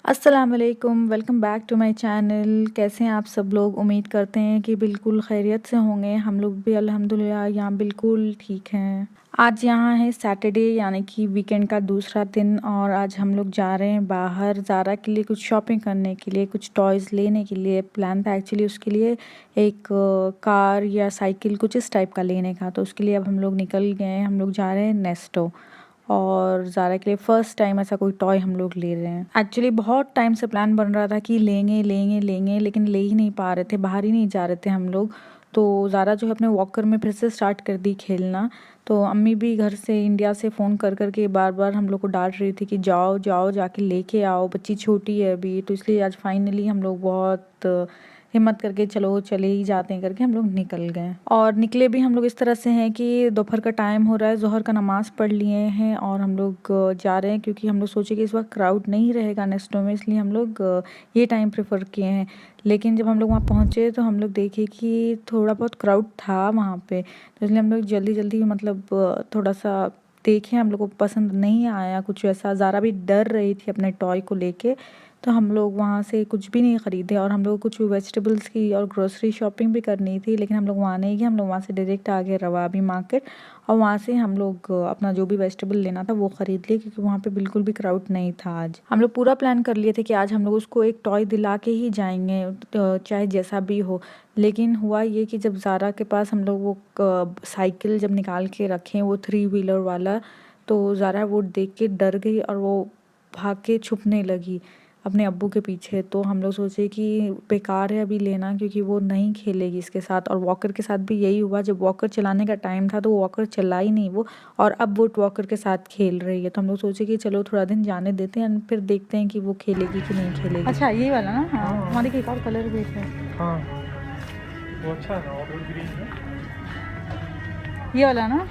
अस्सलाम वालेकुम, welcome back to my channel. कैसे हैं आप सब लोग? उम्मीद करते हैं कि बिल्कुल खैरियत से होंगे। हम लोग भी अल्हम्दुलिल्लाह यहाँ बिल्कुल ठीक हैं। आज यहाँ है सैटरडे यानी कि वीकेंड का दूसरा दिन और आज हम लोग जा रहे हैं बाहर ज़ारा के लिए कुछ शॉपिंग करने के लिए, कुछ टॉयज़ लेने के लिए। प्लान था एक्चुअली उसके लिए एक कार या साइकिल कुछ इस टाइप का लेने का, तो उसके लिए अब हम लोग निकल गए हैं। हम लोग जा रहे हैं नेस्टो और ज़ारा के लिए फ़र्स्ट टाइम ऐसा कोई टॉय हम लोग ले रहे हैं। एक्चुअली बहुत टाइम से प्लान बन रहा था कि लेंगे लेंगे लेंगे, लेकिन ले ही नहीं पा रहे थे, बाहर ही नहीं जा रहे थे हम लोग। तो ज़ारा जो है अपने वॉकर में फिर से स्टार्ट कर दी खेलना। तो अम्मी भी घर से इंडिया से फ़ोन कर कर के बार बार हम लोग को डांट रही थी कि जाओ जाओ जाके लेके आओ, बच्ची छोटी है अभी। तो इसलिए आज फाइनली हम लोग बहुत हिम्मत करके चलो चले ही जाते हैं करके हम लोग निकल गए। और निकले भी हम लोग इस तरह से हैं कि दोपहर का टाइम हो रहा है, ज़ोहर का नमाज़ पढ़ लिए हैं और हम लोग जा रहे हैं क्योंकि हम लोग सोचे कि इस वक्त क्राउड नहीं रहेगा नेस्टो में, इसलिए हम लोग ये टाइम प्रेफर किए हैं। लेकिन जब हम लोग वहाँ पहुँचे तो हम लोग देखे कि थोड़ा बहुत क्राउड था वहाँ पे, तो इसलिए हम लोग जल्दी जल्दी मतलब थोड़ा सा देखे, हम लोग को पसंद नहीं आया कुछ वैसा। ज़ारा भी डर रही थी अपने टॉय को लेके, तो हम लोग वहाँ से कुछ भी नहीं ख़रीदे। और हम लोग कुछ वेजिटेबल्स की और ग्रोसरी शॉपिंग भी करनी थी, लेकिन हम लोग वहाँ नहीं गए। हम लोग वहाँ से डायरेक्ट आ गए रवाबी मार्केट और वहाँ से हम लोग अपना जो भी वेजिटेबल लेना था वो ख़रीद लिए, क्योंकि वहाँ पे बिल्कुल भी क्राउड नहीं था। आज हम लोग पूरा प्लान कर लिए थे कि आज हम लोग उसको एक टॉय दिला के ही जाएंगे, तो चाहे जैसा भी हो। लेकिन हुआ ये कि जब ज़ारा के पास हम लोग वो साइकिल जब निकाल के रखें, वो 3 व्हीलर वाला, तो ज़ारा वो देख के डर गई और वो भाग के छुपने लगी अपने अब्बू के पीछे। तो हम लोग सोचे कि बेकार है अभी लेना, क्योंकि वो नहीं खेलेगी इसके साथ। और वॉकर के साथ भी यही हुआ, जब वॉकर चलाने का टाइम था तो वो वॉकर चला ही नहीं वो, और अब वो वॉकर के साथ खेल रही है। तो हम लोग सोचे कि चलो थोड़ा दिन जाने देते हैं, फिर देखते हैं कि वो खेलेगी कि नहीं खेलेगी। अच्छा ये वाला ना? हाँ, हमारे एक और कलर भी है। हाँ वो अच्छा है, ऑलिव ग्रीन है ये वाला ना?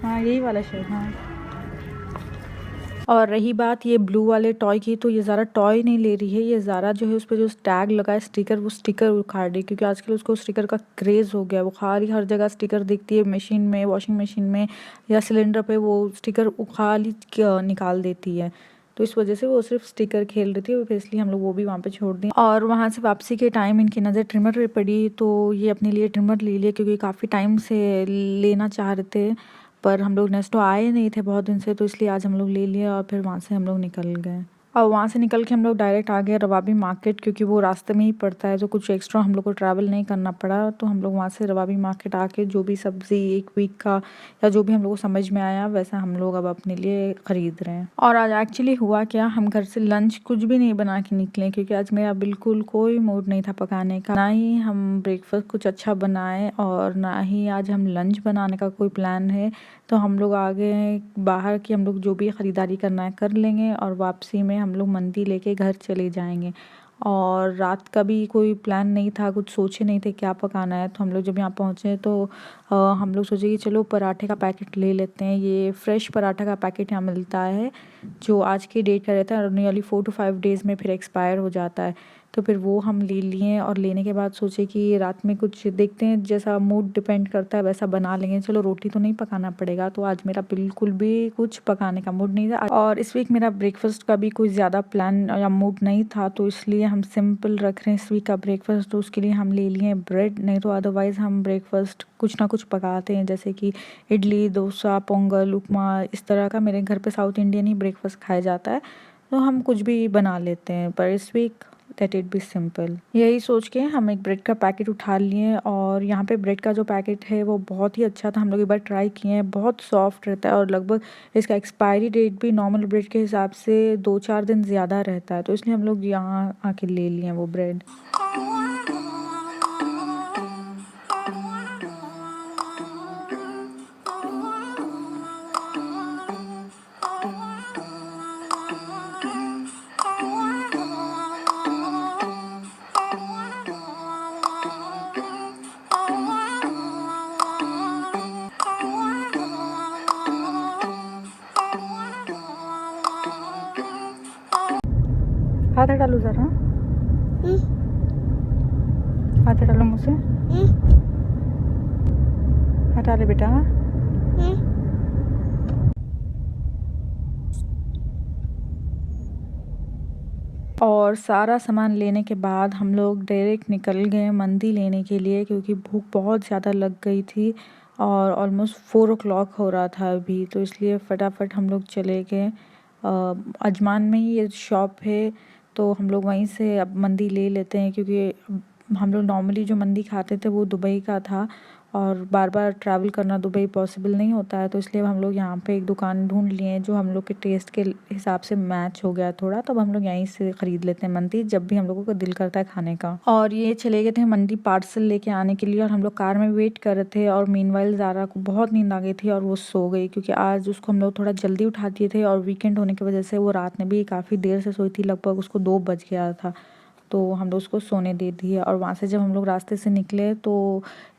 हाँ यही वाला शेड। हाँ, और रही बात ये ब्लू वाले टॉय की, तो ये ज़ारा टॉय नहीं ले रही है। ये ज़ारा जो है उस पर जो टैग लगा है स्टिकर, वो स्टिकर उखाड़ रही है, क्योंकि आजकल उसको स्टिकर का क्रेज़ हो गया है। वो खाली हर जगह स्टिकर दिखती है, मशीन में, वॉशिंग मशीन में या सिलेंडर पे वो स्टिकर उखाड़ निकाल देती है। तो इस वजह से वो सिर्फ स्टिकर खेल रही थी, फिर इसलिए हम लोग वो भी वहाँ पे छोड़ दिए। और वहाँ से वापसी के टाइम इनकी नज़र ट्रिमर पे पड़ी, तो ये अपने लिए ट्रिमर ले लिया, क्योंकि काफ़ी टाइम से लेना चाह रहे थे, पर हम लोग नेस्टो आए नहीं थे बहुत दिन से, तो इसलिए आज हम लोग ले लिए और फिर वहाँ से हम लोग निकल गए। और वहाँ से निकल के हम लोग डायरेक्ट आ गए रवाबी मार्केट, क्योंकि वो रास्ते में ही पड़ता है, तो कुछ एक्स्ट्रा हम लोग को ट्रैवल नहीं करना पड़ा। तो हम लोग वहाँ से रवाबी मार्केट आके जो भी सब्ज़ी एक वीक का या जो भी हम लोग को समझ में आया वैसा हम लोग अब अपने लिए ख़रीद रहे हैं। और आज एक्चुअली हुआ क्या, हम घर से लंच कुछ भी नहीं बना के निकले, क्योंकि आज मेरा बिल्कुल कोई मूड नहीं था पकाने का। ना ही हम ब्रेकफास्ट कुछ अच्छा बनाए और ना ही आज हम लंच बनाने का कोई प्लान है। तो हम लोग आ गए हैं बाहर कि हम लोग जो भी ख़रीदारी करना है कर लेंगे और वापसी में हम लोग मंदी लेके घर चले जाएंगे। और रात का भी कोई प्लान नहीं था, कुछ सोचे नहीं थे क्या पकाना है। तो हम लोग जब यहाँ पहुँचे तो हम लोग सोचे कि चलो पराठे का पैकेट ले लेते हैं। ये फ्रेश पराठा का पैकेट यहाँ मिलता है, जो आज की डेट का रहता है और नियरली 4 to 5 डेज़ में फिर एक्सपायर हो जाता है। तो फिर वो हम ले लिए और लेने के बाद सोचे कि रात में कुछ देखते हैं, जैसा मूड डिपेंड करता है वैसा बना लेंगे। चलो रोटी तो नहीं पकाना पड़ेगा। तो आज मेरा बिल्कुल भी कुछ पकाने का मूड नहीं था, और इस वीक मेरा ब्रेकफास्ट का भी कोई ज़्यादा प्लान या मूड नहीं था, तो इसलिए हम सिंपल रख रहे हैं इस वीक का ब्रेकफास्ट। तो उसके लिए हम ले लिए ब्रेड, नहीं तो अदरवाइज़ हम ब्रेकफास्ट कुछ ना कुछ पकाते हैं, जैसे कि इडली, डोसा, पोंगल, उपमा, इस तरह का। मेरे घर पे साउथ इंडियन ही ब्रेकफास्ट खाया जाता है, तो हम कुछ भी बना लेते हैं, पर इस week that it be simple. यही सोच के हम एक ब्रेड का पैकेट उठा लिए, और यहाँ पे ब्रेड का जो पैकेट है वो बहुत ही अच्छा था। हम लोग एक बार ट्राई किए हैं, बहुत सॉफ्ट रहता है और लगभग इसका एक्सपायरी डेट भी नॉर्मल ब्रेड के हिसाब से 2-4 दिन ज़्यादा रहता है। तो इसलिए हम लोग यहाँ आके ले लिए वो ब्रेड। हाथ डालो ज़रा, हाथ डालो मुझसे, हटा ले बेटा। और सारा सामान लेने के बाद हम लोग डायरेक्ट निकल गए मंदी लेने के लिए, क्योंकि भूख बहुत ज़्यादा लग गई थी और ऑलमोस्ट 4 o'clock हो रहा था अभी, तो इसलिए फटाफट हम लोग चले गए। अजमान में ही ये शॉप है, तो हम लोग वहीं से अब मंदी ले लेते हैं, क्योंकि हम लोग नॉर्मली जो मंदी खाते थे वो दुबई का था और बार बार ट्रैवल करना दुबई पॉसिबल नहीं होता है, तो इसलिए हम लोग यहाँ पे एक दुकान ढूंढ लिए जो हम लोग के टेस्ट के हिसाब से मैच हो गया थोड़ा, तब हम लोग यहीं से ख़रीद लेते हैं मंदी जब भी हम लोगों को दिल करता है खाने का। और ये चले गए थे मंदी पार्सल लेके आने के लिए और हम लोग कार में वेट कर रहे थे, और मीनवाइल ज़ारा को बहुत नींद आ गई थी और वो सो गई, क्योंकि आज उसको हम लोग थोड़ा जल्दी उठा दिए थे और वीकेंड होने की वजह से वो रात में भी काफ़ी देर से सोई थी, लगभग उसको 2 बज गया था, तो हम लोग उसको सोने दे दिए। और वहाँ से जब हम लोग रास्ते से निकले तो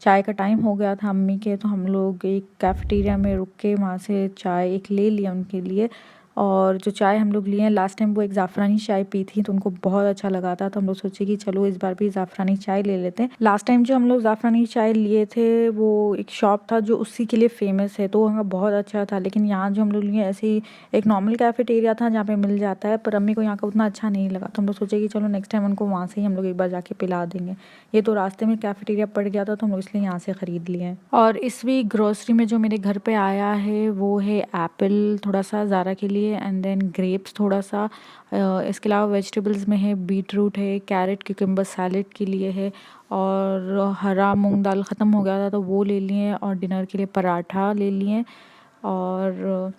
चाय का टाइम हो गया था अम्मी के, तो हम लोग एक कैफ़ेटेरिया में रुक के वहाँ से चाय एक ले लिया उनके लिए। और जो चाय हम लोग लिए हैं, लास्ट टाइम वो एक ज़ाफ़रानी चाय पी थी तो उनको बहुत अच्छा लगा था, तो हम लोग सोचे कि चलो इस बार भी ज़ाफ़रानी चाय ले लेते हैं। लास्ट टाइम जो हम लोग ज़ाफ़रानी चाय लिए थे वो एक शॉप था जो उसी के लिए फ़ेमस है, तो वो हमें बहुत अच्छा था, लेकिन यहाँ जो हम लोग लिए ऐसे ही एक नॉर्मल कैफ़ेटेरिया था जहाँ पे मिल जाता है, पर अम्मी को यहाँ का उतना अच्छा नहीं लगा, तो हम लोग सोचे कि चलो नेक्स्ट टाइम उनको वहाँ से ही हम लोग एक बार जाके पिला देंगे। ये तो रास्ते में कैफ़ेटेरिया पड़ गया था तो हम लोग इसलिए यहाँ से ख़रीद लिए हैं। और इस वीक ग्रोसरी में जो मेरे घर पे आया है वो है एप्पल थोड़ा सा ज़ारा के लिए, एंड देन ग्रेप्स थोड़ा सा, इसके अलावा वेजिटेबल्स में है बीट रूट है, कैरेट क्यूकम्बर सैलेड के लिए है, और हरा मूंग दाल ख़त्म हो गया था तो वो ले लिए, और डिनर के लिए पराठा ले लिए, और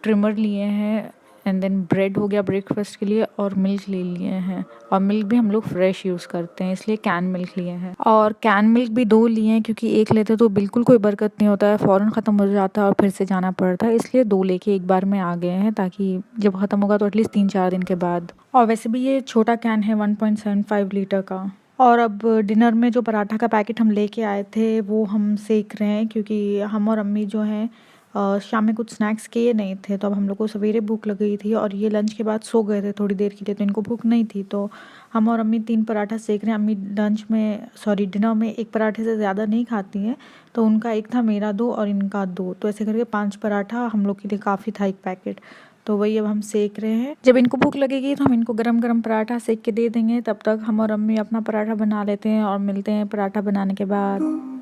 ट्रिमर लिए हैं, एंड देन ब्रेड हो गया ब्रेकफास्ट के लिए, और मिल्क ले लिए हैं। और मिल्क भी हम लोग फ्रेश यूज़ करते हैं इसलिए कैन मिल्क लिए हैं, और कैन मिल्क भी 2 लिए हैं, क्योंकि एक लेते तो बिल्कुल कोई बरकत नहीं होता है, फ़ौरन ख़त्म हो जाता है और फिर से जाना पड़ता है, इसलिए 2 लेके एक बार में आ गए हैं, ताकि जब ख़त्म होगा तो एटलीस्ट 3-4 दिन के बाद। और वैसे भी ये छोटा कैन है 1.75 लीटर का। और अब डिनर में जो पराठा का पैकेट हम लेके आए थे वो हम सेक रहे हैं, क्योंकि हम और अम्मी जो हैं शाम में कुछ स्नैक्स किए नहीं थे, तो अब हम लोग को सवेरे भूख लग गई थी और ये लंच के बाद सो गए थे थोड़ी देर के लिए, तो इनको भूख नहीं थी, तो हम और अम्मी 3 पराठा सेक रहे हैं। अम्मी डिनर में एक पराठे से ज़्यादा नहीं खाती हैं, तो उनका एक था, मेरा 2 और इनका 2, तो ऐसे करके 5 पराठा हम लोग के लिए काफ़ी था एक पैकेट, तो वही अब हम सेक रहे हैं। जब इनको भूख लगेगी तो हम इनको गरम गरम पराठा सेक के दे देंगे, तब तक हम और अम्मी अपना पराठा बना लेते हैं और मिलते हैं पराठा बनाने के बाद।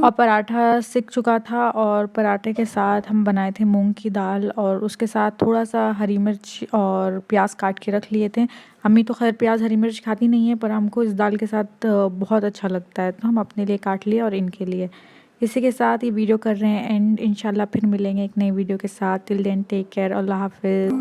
और पराठा सिक चुका था और पराठे के साथ हम बनाए थे मूंग की दाल, और उसके साथ थोड़ा सा हरी मिर्च और प्याज काट के रख लिए थे। अम्मी तो खैर प्याज हरी मिर्च खाती नहीं है, पर हमको इस दाल के साथ बहुत अच्छा लगता है, तो हम अपने लिए काट लिए और इनके लिए। इसी के साथ ये वीडियो कर रहे हैं एंड इंशाल्लाह फिर मिलेंगे एक नई वीडियो के साथ। टिल देन टेक केयर, अल्लाह हाफिज़।